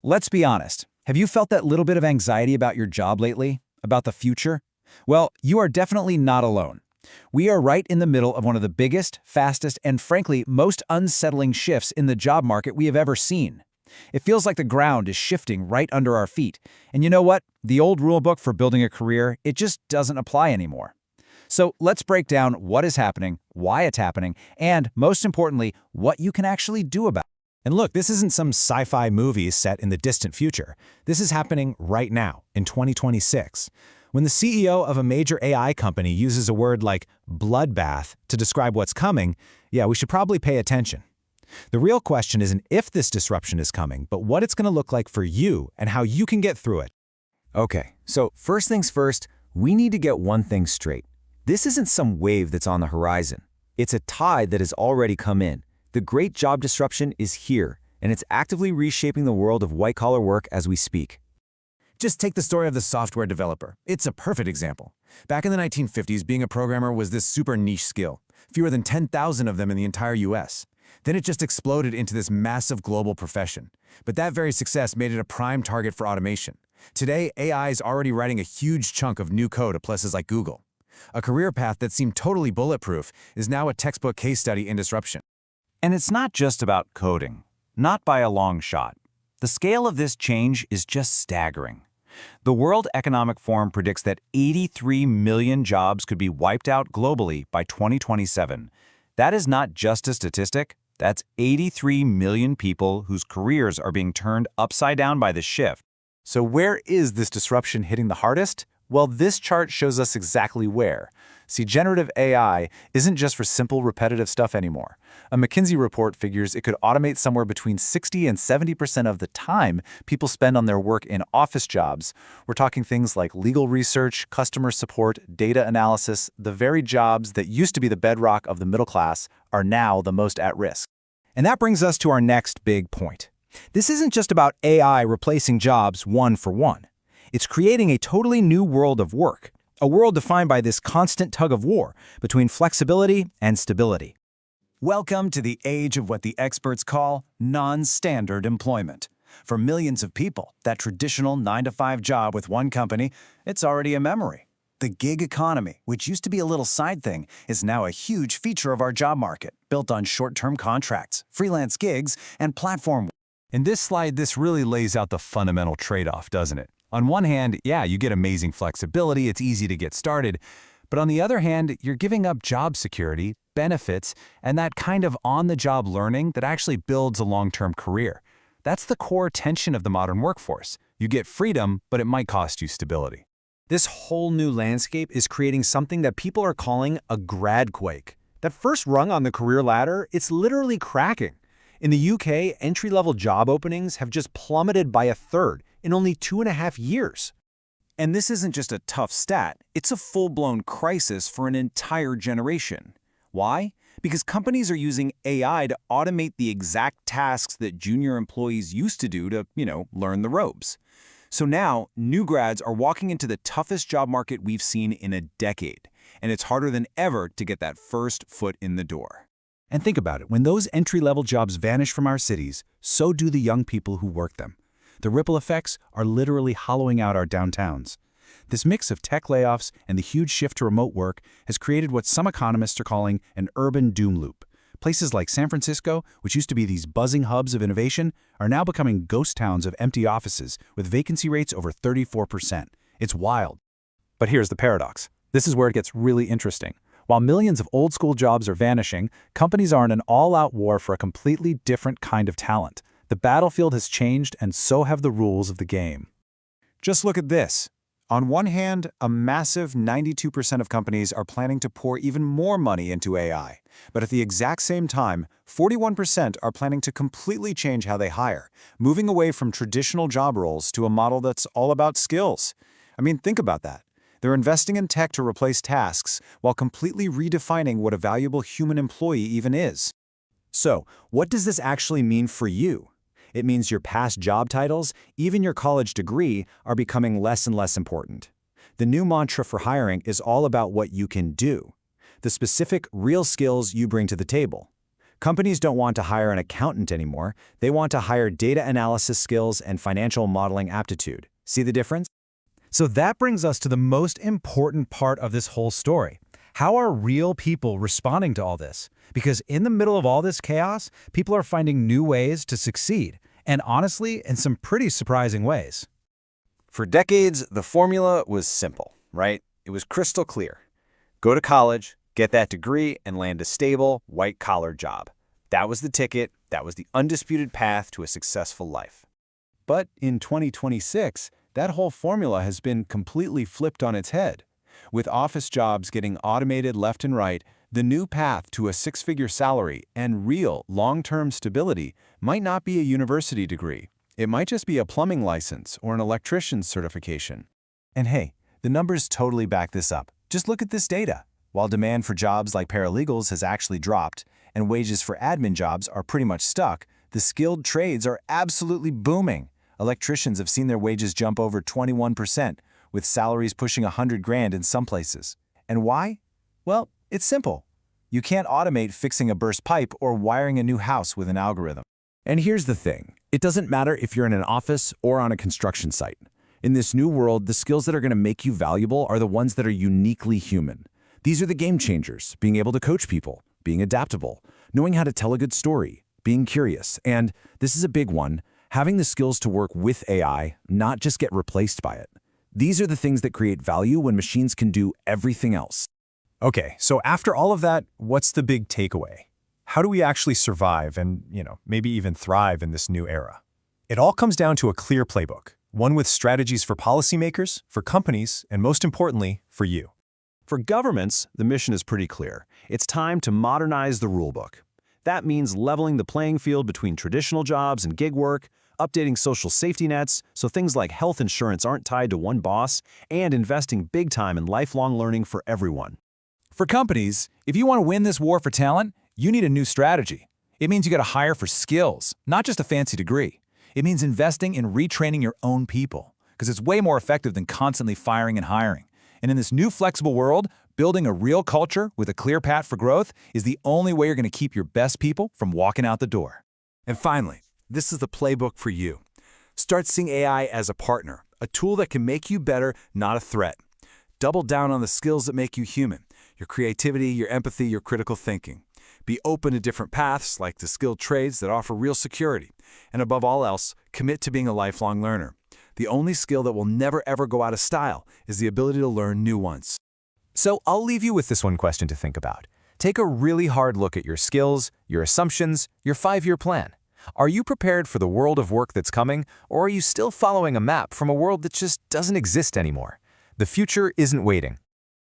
Let's be honest. Have you felt that little bit of anxiety about your job lately? About the future? Well, you are definitely not alone. We are right in the middle of one of the biggest, fastest, and frankly, most unsettling shifts in the job market we have ever seen. It feels like the ground is shifting right under our feet. And you know what? The old rulebook for building a career, it just doesn't apply anymore. So let's break down what is happening, why it's happening, and most importantly, what you can actually do about it. And look, this isn't some sci-fi movie set in the distant future. This is happening right now, in 2026. When the CEO of a major AI company uses a word like bloodbath to describe what's coming, yeah, we should probably pay attention. The real question isn't if this disruption is coming, but what it's going to look like for you and how you can get through it. Okay, so first things first, we need to get one thing straight. This isn't some wave that's on the horizon. It's a tide that has already come in. The great job disruption is here, and it's actively reshaping the world of white-collar work as we speak. Just take the story of the software developer. It's a perfect example. Back in the 1950s, being a programmer was this super niche skill. Fewer than 10,000 of them in the entire US. Then it just exploded into this massive global profession. But that very success made it a prime target for automation. Today, AI is already writing a huge chunk of new code at places like Google. A career path that seemed totally bulletproof is now a textbook case study in disruption. And it's not just about coding. Not by a long shot. The scale of this change is just staggering. The World Economic Forum predicts that 83 million jobs could be wiped out globally by 2027. That is not just a statistic. That's 83 million people whose careers are being turned upside down by the shift. So where is this disruption hitting the hardest? Well, this chart shows us exactly where. See, generative AI isn't just for simple, repetitive stuff anymore. A McKinsey report figures it could automate somewhere between 60 and 70% of the time people spend on their work in office jobs. We're talking things like legal research, customer support, data analysis. The very jobs that used to be the bedrock of the middle class are now the most at risk. And that brings us to our next big point. This isn't just about AI replacing jobs one for one. It's creating a totally new world of work, a world defined by this constant tug-of-war between flexibility and stability. Welcome to the age of what the experts call non-standard employment. For millions of people, that traditional 9-to-5 job with one company, it's already a memory. The gig economy, which used to be a little side thing, is now a huge feature of our job market, built on short-term contracts, freelance gigs, and platform. In this slide, this really lays out the fundamental trade-off, doesn't it? On one hand, yeah, you get amazing flexibility, it's easy to get started. But on the other hand, you're giving up job security, benefits, and that kind of on-the-job learning that actually builds a long-term career. That's the core tension of the modern workforce. You get freedom, but it might cost you stability. This whole new landscape is creating something that people are calling a gradquake. That first rung on the career ladder, it's literally cracking. In the UK, entry-level job openings have just plummeted by a third in only 2.5 years. And this isn't just a tough stat, it's a full-blown crisis for an entire generation. Why? Because companies are using AI to automate the exact tasks that junior employees used to do to, learn the ropes. So now, new grads are walking into the toughest job market we've seen in a decade, and it's harder than ever to get that first foot in the door. And think about it, when those entry-level jobs vanish from our cities, so do the young people who work them. The ripple effects are literally hollowing out our downtowns. This mix of tech layoffs and the huge shift to remote work has created what some economists are calling an urban doom loop. Places like San Francisco, which used to be these buzzing hubs of innovation, are now becoming ghost towns of empty offices with vacancy rates over 34%. It's wild. But here's the paradox. This is where it gets really interesting. While millions of old-school jobs are vanishing, companies are in an all-out war for a completely different kind of talent. The battlefield has changed, and so have the rules of the game. Just look at this. On one hand, a massive 92% of companies are planning to pour even more money into AI. But at the exact same time, 41% are planning to completely change how they hire, moving away from traditional job roles to a model that's all about skills. I mean, think about that. They're investing in tech to replace tasks while completely redefining what a valuable human employee even is. So, what does this actually mean for you? It means your past job titles, even your college degree, are becoming less and less important. The new mantra for hiring is all about what you can do, the specific, real skills you bring to the table. Companies don't want to hire an accountant anymore. They want to hire data analysis skills and financial modeling aptitude. See the difference? So that brings us to the most important part of this whole story. How are real people responding to all this? Because in the middle of all this chaos, people are finding new ways to succeed, and honestly, in some pretty surprising ways. For decades, the formula was simple, right? It was crystal clear. Go to college, get that degree, and land a stable, white-collar job. That was the ticket. That was the undisputed path to a successful life. But in 2026, that whole formula has been completely flipped on its head. With office jobs getting automated left and right, the new path to a six-figure salary and real long-term stability might not be a university degree. It might just be a plumbing license or an electrician's certification. And hey, the numbers totally back this up. Just look at this data. While demand for jobs like paralegals has actually dropped and wages for admin jobs are pretty much stuck, the skilled trades are absolutely booming. Electricians have seen their wages jump over 21%, with salaries pushing $100,000 in some places. And why? Well, it's simple. You can't automate fixing a burst pipe or wiring a new house with an algorithm. And here's the thing. It doesn't matter if you're in an office or on a construction site. In this new world, the skills that are going to make you valuable are the ones that are uniquely human. These are the game changers, being able to coach people, being adaptable, knowing how to tell a good story, being curious, and, this is a big one, having the skills to work with AI, not just get replaced by it. These are the things that create value when machines can do everything else. Okay, so after all of that, what's the big takeaway? How do we actually survive and, maybe even thrive in this new era? It all comes down to a clear playbook, one with strategies for policymakers, for companies, and most importantly, for you. For governments, the mission is pretty clear. It's time to modernize the rulebook. That means leveling the playing field between traditional jobs and gig work, updating social safety nets so things like health insurance aren't tied to one boss, and investing big time in lifelong learning for everyone. For companies, if you want to win this war for talent, you need a new strategy. It means you got to hire for skills, not just a fancy degree. It means investing in retraining your own people, because it's way more effective than constantly firing and hiring. And in this new flexible world, building a real culture with a clear path for growth is the only way you're going to keep your best people from walking out the door. And finally, this is the playbook for you. Start seeing AI as a partner, a tool that can make you better, not a threat. Double down on the skills that make you human, your creativity, your empathy, your critical thinking. Be open to different paths, like the skilled trades that offer real security. And above all else, commit to being a lifelong learner. The only skill that will never ever go out of style is the ability to learn new ones. So I'll leave you with this one question to think about. Take a really hard look at your skills, your assumptions, your 5-year plan. Are you prepared for the world of work that's coming, or are you still following a map from a world that just doesn't exist anymore? The future isn't waiting.